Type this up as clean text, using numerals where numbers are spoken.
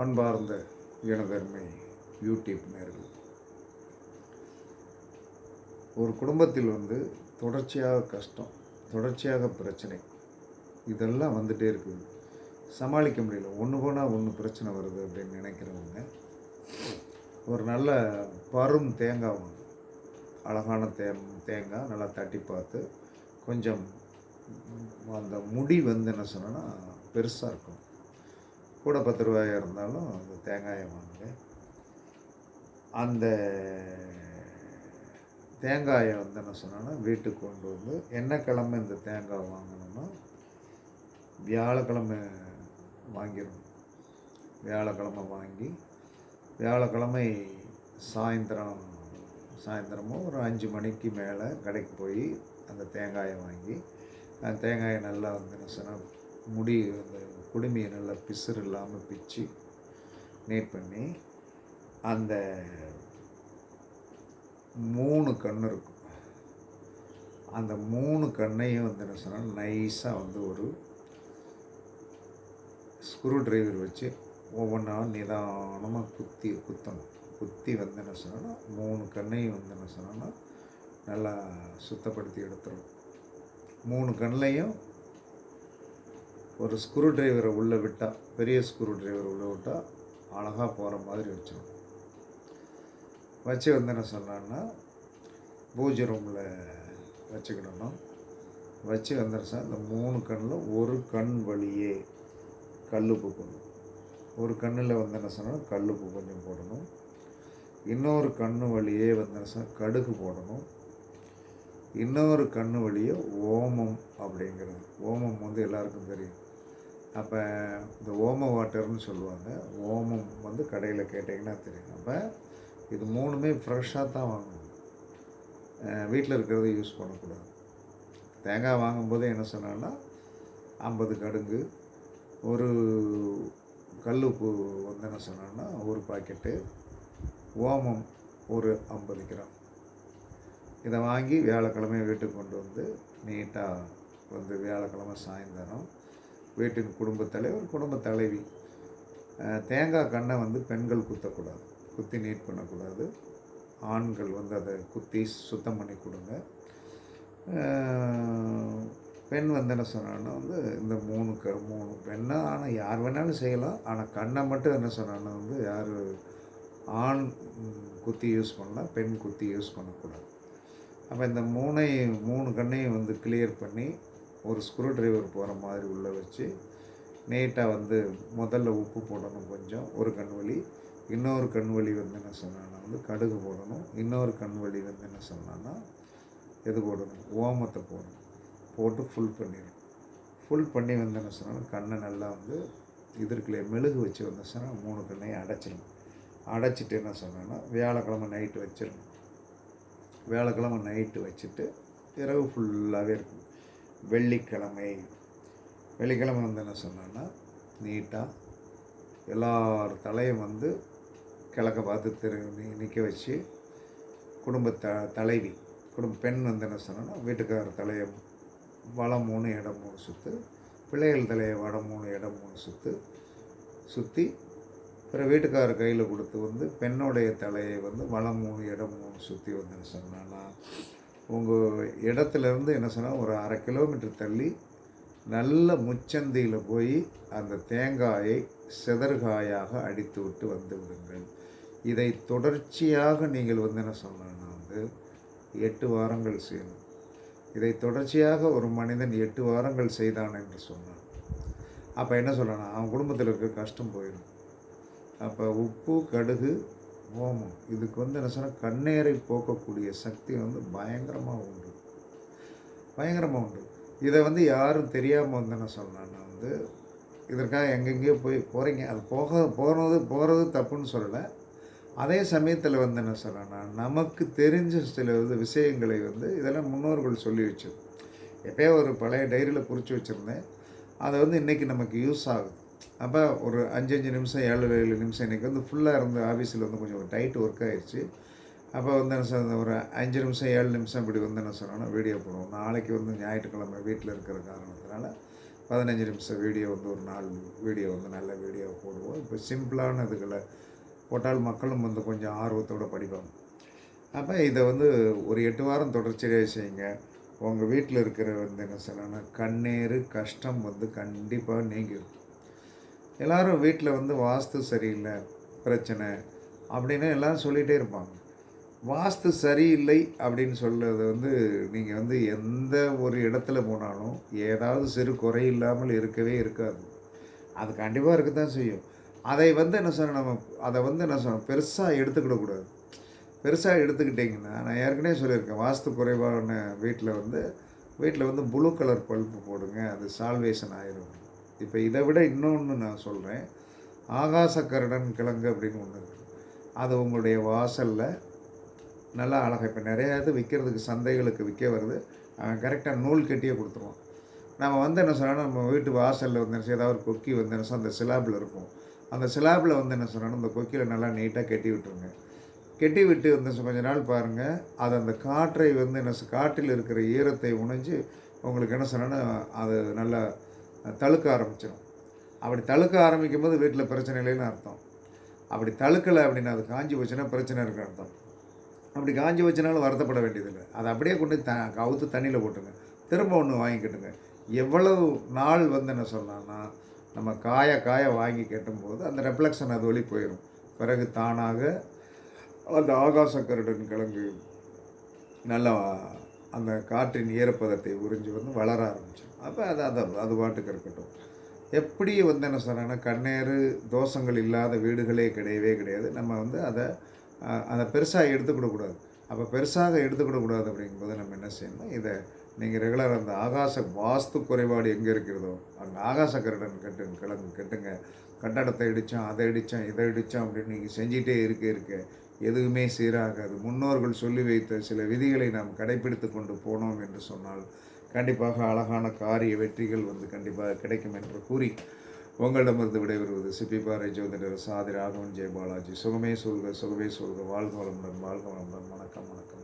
அன்பார்ந்த எனதருமை யூடியூப் நேயர்கள், ஒரு குடும்பத்தில் தொடர்ச்சியாக கஷ்டம், தொடர்ச்சியாக பிரச்சனை, இதெல்லாம் வந்துகிட்டே இருக்குது. சமாளிக்க முடியல, ஒன்று போனால் ஒன்று பிரச்சனை வருது அப்படின்னு நினைக்கிறவங்க ஒரு நல்ல பரும் தேங்காய் வாங்க. அழகான தேங்காய் நல்லா தட்டி பார்த்து, கொஞ்சம் அந்த முடி என்ன சொன்னோன்னா பெருசாக இருக்கும். கூட 10 ரூபாயாக இருந்தாலும் அந்த தேங்காயை வாங்க. அந்த தேங்காயை என்ன சொன்னோன்னா வீட்டுக்கு கொண்டு என்ன கிழமை இந்த தேங்காய் வாங்கணும்னா வியாழக்கிழமை வாங்கிடணும். வியாழக்கிழமை வாங்கி வியாழக்கிழமை சாயந்தரமோ ஒரு 5 மணிக்கு மேலே கடைக்கு போய் அந்த தேங்காயை வாங்கி, அந்த தேங்காயை நல்லா என்ன சொன்னால் முடி அந்த குடுமையை நல்லா பிசுறு இல்லாமல் பிச்சு நீட் பண்ணி, அந்த 3 கண் இருக்கும், அந்த 3 கண்ணையும் என்ன சொன்னால் நைஸாக ஒரு ஸ்க்ரூ டிரைவர் வச்சு ஒவ்வொன்றா நிதானமாக குத்தணும். குத்தி என்ன சொன்னால் 3 கண்ணையும் என்ன சொன்னால் நல்லா சுத்தப்படுத்தி எடுத்துடும். 3 கண்ணையும் ஒரு ஸ்க்ரூ டிரைவரை உள்ளே விட்டால், பெரிய ஸ்க்ரூ டிரைவரை உள்ளே விட்டால் அழகாக போகிற மாதிரி வச்சிடும். வச்சு என்ன சொன்னான்னா பூஜை ரூமில் வச்சுக்கிடணும். வச்சு என்ன சொன்னால் இந்த 3 கண்ணில் ஒரு கண் வழியே கல்லுப்பு போடணும். ஒரு கண்ணில் என்ன சொன்னால் கல்லுப்பு கொஞ்சம் போடணும். இன்னொரு கண்ணு வழியே என்ன சொன்னால் கடுகு போடணும். இன்னொரு கண்ணு வழியே ஓமம் அப்படிங்கிறது. ஓமம் எல்லாருக்கும் தெரியும். அப்போ இந்த ஓம வாட்டர்னு சொல்லுவாங்க. ஓமம் கடையில் கேட்டிங்கன்னா தெரியும். அப்போ இது 3மே ஃப்ரெஷ்ஷாக தான் வாங்கணும், வீட்டில் இருக்கிறத யூஸ் பண்ணக்கூடாது. தேங்காய் வாங்கும்போதே என்ன சொன்னான்னா 50 கடுகு, ஒரு கல்லுப்பு என்ன சொன்னான்னா ஒரு பாக்கெட்டு, ஓமம் ஒரு 50 கிராம். இதை வாங்கி வியாழக்கிழமை வீட்டுக்கு கொண்டு நீட்டாக வியாழக்கிழமை சாயந்தரம் வீட்டின் குடும்பத் தலைவர், குடும்பத் தலைவி தேங்காய் கண்ணை பெண்கள் குத்தக்கூடாது, குத்தி நீட் பண்ணக்கூடாது. ஆண்கள் அதை குத்தி சுத்தம் பண்ணி கொடுங்க. பெண் என்ன சொன்னான்னா இந்த 3 பெண்ணா ஆனால் யார் வேணாலும் செய்யலாம். ஆனால் கண்ணை மட்டும் என்ன சொன்னான்னா யார் ஆண் குத்தி யூஸ் பண்ணலாம், பெண் குத்தி யூஸ் பண்ணக்கூடாது. அப்போ இந்த 3 கண்ணையும் கிளியர் பண்ணி ஒரு ஸ்க்ரூ டிரைவர் போகிற மாதிரி உள்ளே வச்சு நீட்டாக முதல்ல உப்பு போடணும் கொஞ்சம், ஒரு கண் வலி. இன்னொரு கண் வலி என்ன சொன்னான்னா கடுகு போடணும். இன்னொரு கண் வலி என்ன சொன்னான்னா எது போடணும், ஓமத்தை போடணும். போட்டு ஃபுல் பண்ணிடணும். ஃபுல் பண்ணி என்ன சொன்னால் கண்ணை நல்லா இதற்குள்ளே மெழுகு வச்சு சொன்னால் 3 கண்ணையும் அடைச்சிடணும். அடைச்சிட்டு என்ன சொன்னான்னா வியாழக்கிழமை நைட்டு வச்சிடணும். வியாழக்கிழமை நைட்டு வச்சுட்டு இரவு ஃபுல்லாகவே இருக்கும். வெள்ளிக்கிழமை என்ன சொன்னான்னா நீட்டாக எல்லார் தலையும் கிழக்க பார்த்து நிற்க வச்சு தலைவி பெண் என்ன சொன்னான்னா வீட்டுக்காரர் தலையை வலம் 3 இடம் 3 சுற்று, பிள்ளைகள் தலையை வடம் 3 இடம் 3 சுற்றி, அப்புறம் வீட்டுக்காரர் கையில் கொடுத்து பெண்ணுடைய தலையை வலம் 3 இடம் 3 சுற்றி என்ன சொன்னான்னா உங்கள் இடத்துலேருந்து என்ன சொன்னால் ஒரு 1/2 கிலோமீட்டர் தள்ளி நல்ல முச்சந்தியில் போய் அந்த தேங்காயை செதற்காயாக அடித்து விட்டு விடுங்கள். இதை தொடர்ச்சியாக நீங்கள் என்ன சொன்னான்னா 8 வாரங்கள் செய்யணும். இதை தொடர்ச்சியாக ஒரு மனிதன் 8 வாரங்கள் செய்தான் என்று சொன்னான். அப்போ என்ன சொல்லணும், அவன் குடும்பத்தில் இருக்க கஷ்டம் போயிடும். அப்போ உப்பு, கடுகு, ஓமம் இதுக்கு என்ன சொன்னால் கண்ணீரை போக்கக்கூடிய சக்தி பயங்கரமாக உண்டு. இதை யாரும் தெரியாமல் என்ன சொன்னான்னா இதற்காக எங்கெங்கேயோ போகிறீங்க. அது போகிறது தப்புன்னு சொல்லலை. அதே சமயத்தில் என்ன சொன்னான்னா நமக்கு தெரிஞ்ச சில விஷயங்களை இதெல்லாம் முன்னோர்கள் சொல்லி வச்சது. எப்போயோ ஒரு பழைய டைரியில் குறித்து வச்சுருந்தேன். அதை இன்றைக்கி நமக்கு யூஸ் ஆகுது. அப்போ ஒரு 5 நிமிஷம் 7 நிமிஷம் இன்றைக்கி ஃபுல்லாக இருந்து ஆஃபீஸில் கொஞ்சம் டைட் ஒர்க் ஆகிடுச்சு. அப்போ என்ன சொன்ன ஒரு 5 நிமிஷம் 7 நிமிஷம் இப்படி என்ன சொன்னோன்னா வீடியோ போடுவோம். நாளைக்கு ஞாயிற்றுக்கிழமை வீட்டில் இருக்கிற காரணத்தினால 15 நிமிஷம் வீடியோ வந்து ஒரு நாள் வீடியோ வந்து நல்ல வீடியோ போடுவோம். இப்போ சிம்பிளான இதுகளை போட்டால் மக்களும் வந்து கொஞ்சம் ஆர்வத்தோடு படிப்பாங்க. அப்போ இதை வந்து ஒரு 8 வாரம் தொடர்ச்சியாக செய்யுங்க. உங்கள் வீட்டில் இருக்கிற வந்து என்ன சொல்லணும்னா கண்ணீர் கஷ்டம் வந்து கண்டிப்பாக நீங்கிடும். எல்லோரும் வீட்டில் வந்து வாஸ்து சரியில்லை, பிரச்சனை அப்படின்னு எல்லோரும் சொல்லிகிட்டே இருப்பாங்க. வாஸ்து சரியில்லை அப்படின்னு சொல்கிறது வந்து நீங்கள் வந்து எந்த ஒரு இடத்துல போனாலும் ஏதாவது சிறு குறை இல்லாமல் இருக்கவே இருக்காது. அது கண்டிப்பாக இருக்க தான் செய்யும். அதை வந்து என்ன சொன்ன நம்ம அதை வந்து என்ன சொன்ன பெருசாக எடுத்துக்கிடக்கூடாது. பெருசாக எடுத்துக்கிட்டிங்கன்னா நான் ஏற்கனவே சொல்லியிருக்கேன், வாஸ்து குறைவான வீட்டில் வந்து ப்ளூ கலர் பல்பு போடுங்க, அது சால்வேஷன் ஆயிரும். இப்போ இதை விட இன்னொன்று நான் சொல்கிறேன், ஆகாச கருடன் கிழங்கு அப்படின்னு ஒன்று இருக்குது. அது உங்களுடைய வாசலில் நல்லா அழகாக இப்போ நிறையா இது விற்கிறதுக்கு சந்தைகளுக்கு விற்க வருது. அவன் கரெக்டாக நூல் கட்டியே கொடுத்துருவான். நம்ம வந்து என்ன சொன்னால் நம்ம வீட்டு வாசலில் வந்து என்ன ஏதாவது ஒரு கொக்கி வந்து என்ன அந்த சிலாபில் இருக்கும். அந்த சிலாபில் வந்து என்ன சொன்னால் அந்த கொக்கியில் நல்லா நீட்டாக கட்டி விட்டுருங்க. கட்டி விட்டு வந்து கொஞ்ச நாள் பாருங்கள், அது அந்த காற்றை வந்து என்ன காற்றில் இருக்கிற ஈரத்தை உணைஞ்சு உங்களுக்கு என்ன சொன்னோன்னா அது நல்லா தழுக்க ஆரம்பிச்சிடும். அப்படி தழுக்க ஆரம்பிக்கும் போது வீட்டில் பிரச்சனை இல்லைன்னு அர்த்தம். அப்படி தழுக்கலை அப்படின்னா அது காஞ்சி போச்சுன்னா பிரச்சனை இருக்குன்னு அர்த்தம். அப்படி காஞ்சி வச்சனாலும் வருத்தப்பட வேண்டியதில்லை. அதை அப்படியே கொண்டு கவுத்து தண்ணியில் போட்டுங்க. திரும்ப ஒன்று வாங்கிக்கிட்டுங்க. எவ்வளவு நாள் வந்து என்ன சொல்லலாம்னா நம்ம காய வாங்கி கட்டும்போது அந்த ரெஃப்ளெக்ஷன் அது வழி போயிடும். பிறகு தானாக அந்த ஆகாச கருடன் கிழங்கு நல்லா அந்த காற்றின் ஈரப்பதத்தை உறிஞ்சி வந்து வளர ஆரம்பிச்சிடும். அப்போ அது பாட்டுக்கு இருக்கட்டும். எப்படி வந்து என்ன சொன்னாங்கன்னா கண்ணேறு தோஷங்கள் இல்லாத வீடுகளே கிடையவே கிடையாது. நம்ம வந்து அதை பெருசாக எடுத்துக்கிடக்கூடாது. அப்போ பெருசாக எடுத்துக்கிடக்கூடாது அப்படிங்கும்போது நம்ம என்ன செய்யணும், இதை நீங்கள் ரெகுலராக அந்த ஆகாச வாஸ்து குறைபாடு எங்கே இருக்கிறதோ அந்த ஆகாச கருடன் கிழங்கு கட்டுங்க. கட்டடத்தை இடித்தோம், அதை இடித்தோம், இதை இடித்தோம் அப்படின்னு நீங்கள் செஞ்சிகிட்டே இருக்க எதுவுமே சீராகாது. முன்னோர்கள் சொல்லி வைத்த சில விதிகளை நாம் கடைப்பிடித்து கொண்டு போனோம் என்று சொன்னால் கண்டிப்பாக அழகான காரிய வெற்றிகள் வந்து கண்டிப்பாக கிடைக்கும் என்று கூறி உங்களிடமிருந்து விடைபெறுவது சிப்பிப்பாறை ஜோதிடர் சாதி ராகவன் ஜெயபாலாஜி. சுகமே சொல்க, சுகமே சொல்க, வாழ்க வளமுடன், வாழ்க வளமுடன். வணக்கம், வணக்கம்.